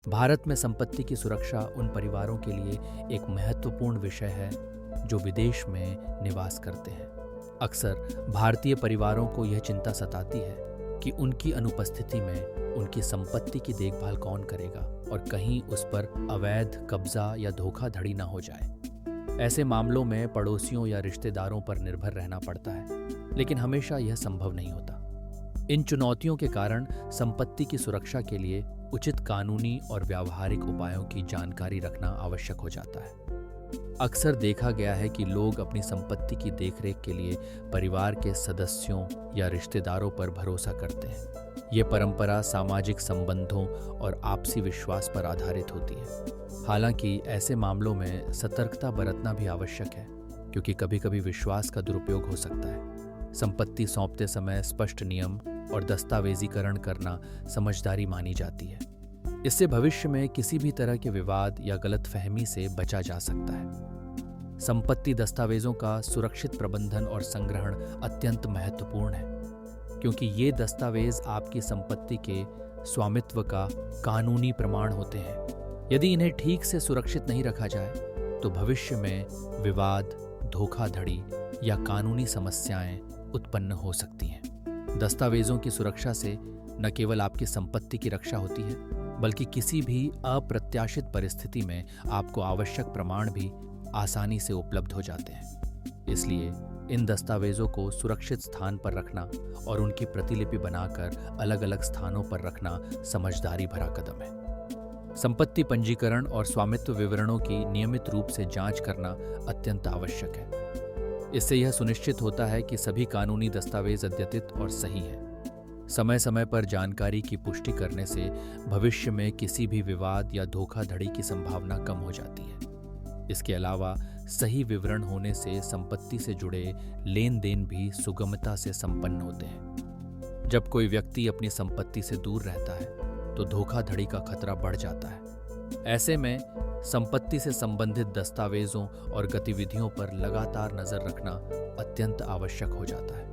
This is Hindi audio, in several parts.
भारत में संपत्ति की सुरक्षा उन परिवारों के लिए एक महत्वपूर्ण विषय है जो विदेश में निवास करते हैं। अक्सर भारतीय परिवारों को यह चिंता सताती है कि उनकी अनुपस्थिति में उनकी संपत्ति की देखभाल कौन करेगा और कहीं उस पर अवैध कब्जा या धोखाधड़ी न हो जाए। ऐसे मामलों में पड़ोसियों या रिश्तेदारों पर निर्भर रहना पड़ता है, लेकिन हमेशा यह संभव नहीं होता। इन चुनौतियों के कारण संपत्ति की सुरक्षा के लिए उचित कानूनी और व्यावहारिक उपायों की जानकारी रखना आवश्यक हो जाता है। अक्सर देखा गया है कि लोग अपनी संपत्ति की देखरेख के लिए परिवार के सदस्यों या रिश्तेदारों पर भरोसा करते हैं। ये परंपरा सामाजिक संबंधों और आपसी विश्वास पर आधारित होती है। हालांकि ऐसे मामलों में सतर्कता बरतना भी आवश्यक है, क्योंकि कभी-कभी विश्वास का दुरुपयोग हो सकता है। संपत्ति सौंपते समय स्पष्ट नियम और दस्तावेजीकरण करना समझदारी मानी जाती है। इससे भविष्य में किसी भी तरह के विवाद या गलतफहमी से बचा जा सकता है। संपत्ति दस्तावेजों का सुरक्षित प्रबंधन और संग्रहण अत्यंत महत्वपूर्ण है, क्योंकि ये दस्तावेज आपकी संपत्ति के स्वामित्व का कानूनी प्रमाण होते हैं। यदि इन्हें ठीक से सुरक्षित नहीं रखा जाए तो भविष्य में विवाद, धोखाधड़ी या कानूनी समस्याएं उत्पन्न हो सकती हैं। दस्तावेजों की सुरक्षा से न केवल आपकी संपत्ति की रक्षा होती है, बल्कि किसी भी अप्रत्याशित परिस्थिति में आपको आवश्यक प्रमाण भी आसानी से उपलब्ध हो जाते हैं। इसलिए इन दस्तावेजों को सुरक्षित स्थान पर रखना और उनकी प्रतिलिपि बनाकर अलग अलग स्थानों पर रखना समझदारी भरा कदम है। संपत्ति पंजीकरण और स्वामित्व विवरणों की नियमित रूप से जांच करना अत्यंत आवश्यक है। इससे यह सुनिश्चित होता है कि सभी कानूनी दस्तावेज अद्यतित और सही हैं। समय समय पर जानकारी की पुष्टि करने से भविष्य में किसी भी विवाद या धोखाधड़ी की संभावना कम हो जाती है। इसके अलावा सही विवरण होने से संपत्ति से जुड़े लेन देन भी सुगमता से संपन्न होते हैं। जब कोई व्यक्ति अपनी संपत्ति से दूर रहता है तो धोखाधड़ी का खतरा बढ़ जाता है। ऐसे में संपत्ति से संबंधित दस्तावेजों और गतिविधियों पर लगातार नजर रखना अत्यंत आवश्यक हो जाता है।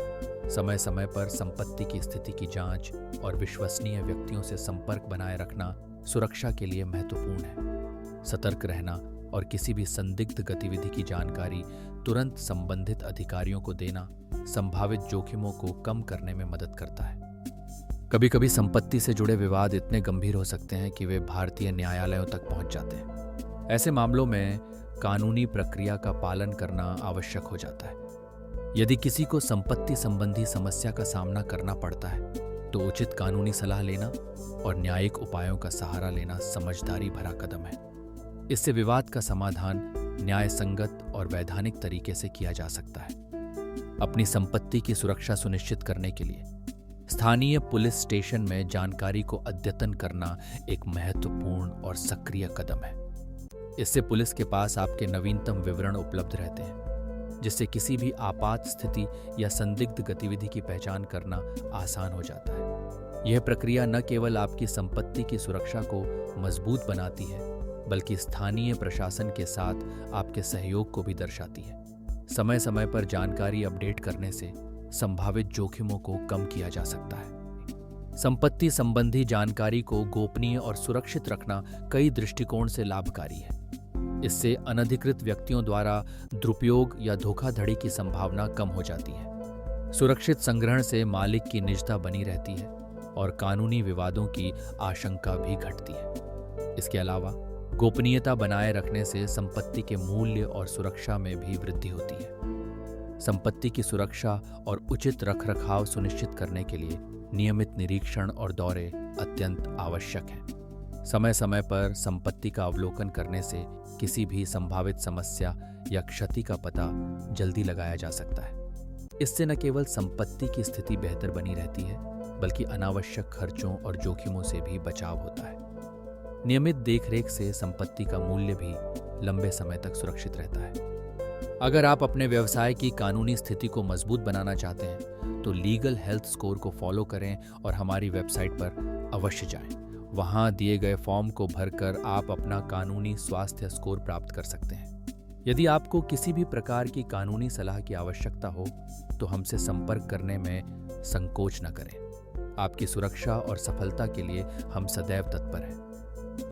समय समय पर संपत्ति की स्थिति की जांच और विश्वसनीय व्यक्तियों से संपर्क बनाए रखना सुरक्षा के लिए महत्वपूर्ण है। सतर्क रहना और किसी भी संदिग्ध गतिविधि की जानकारी तुरंत संबंधित अधिकारियों को देना संभावित जोखिमों को कम करने में मदद करता है। कभी कभी संपत्ति से जुड़े विवाद इतने गंभीर हो सकते हैं कि वे भारतीय न्यायालयों तक पहुंच जाते हैं। ऐसे मामलों में कानूनी प्रक्रिया का पालन करना आवश्यक हो जाता है। यदि किसी को संपत्ति संबंधी समस्या का सामना करना पड़ता है तो उचित कानूनी सलाह लेना और न्यायिक उपायों का सहारा लेना समझदारी भरा कदम है। इससे विवाद का समाधान न्याय संगत और वैधानिक तरीके से किया जा सकता है। अपनी संपत्ति की सुरक्षा सुनिश्चित करने के लिए स्थानीय पुलिस स्टेशन में जानकारी को अद्यतन करना एक महत्वपूर्ण और सक्रिय कदम है। इससे पुलिस के पास आपके नवीनतम विवरण उपलब्ध रहते हैं, जिससे किसी भी आपात स्थिति या संदिग्ध गतिविधि की पहचान करना आसान हो जाता है। यह प्रक्रिया न केवल आपकी संपत्ति की सुरक्षा को मजबूत बनाती है, बल्कि स्थानीय प्रशासन के साथ आपके सहयोग को भी दर्शाती है। समय समय पर जानकारी अपडेट करने से संभावित जोखिमों को कम किया जा सकता है। संपत्ति संबंधी जानकारी को गोपनीय और सुरक्षित रखना कई दृष्टिकोण से लाभकारी है। इससे अनधिकृत व्यक्तियों द्वारा दुरुपयोग या धोखाधड़ी की संभावना कम हो जाती है। सुरक्षित संग्रहण से मालिक की निजता बनी रहती है और कानूनी विवादों की आशंका भी घटती है। इसके अलावा गोपनीयता बनाए रखने से संपत्ति के मूल्य और सुरक्षा में भी वृद्धि होती है। संपत्ति की सुरक्षा और उचित रखरखाव सुनिश्चित करने के लिए नियमित निरीक्षण और दौरे अत्यंत आवश्यक हैं। समय समय पर संपत्ति का अवलोकन करने से किसी भी संभावित समस्या या क्षति का पता जल्दी लगाया जा सकता है। इससे न केवल संपत्ति की स्थिति बेहतर बनी रहती है, बल्कि अनावश्यक खर्चों और जोखिमों से भी बचाव होता है। नियमित देखरेख से संपत्ति का मूल्य भी लंबे समय तक सुरक्षित रहता है। अगर आप अपने व्यवसाय की कानूनी स्थिति को मजबूत बनाना चाहते हैं तो लीगल हेल्थ स्कोर को फॉलो करें और हमारी वेबसाइट पर अवश्य जाएं। वहां दिए गए फॉर्म को भरकर आप अपना कानूनी स्वास्थ्य स्कोर प्राप्त कर सकते हैं। यदि आपको किसी भी प्रकार की कानूनी सलाह की आवश्यकता हो तो हमसे संपर्क करने में संकोच न करें। आपकी सुरक्षा और सफलता के लिए हम सदैव तत्पर हैं।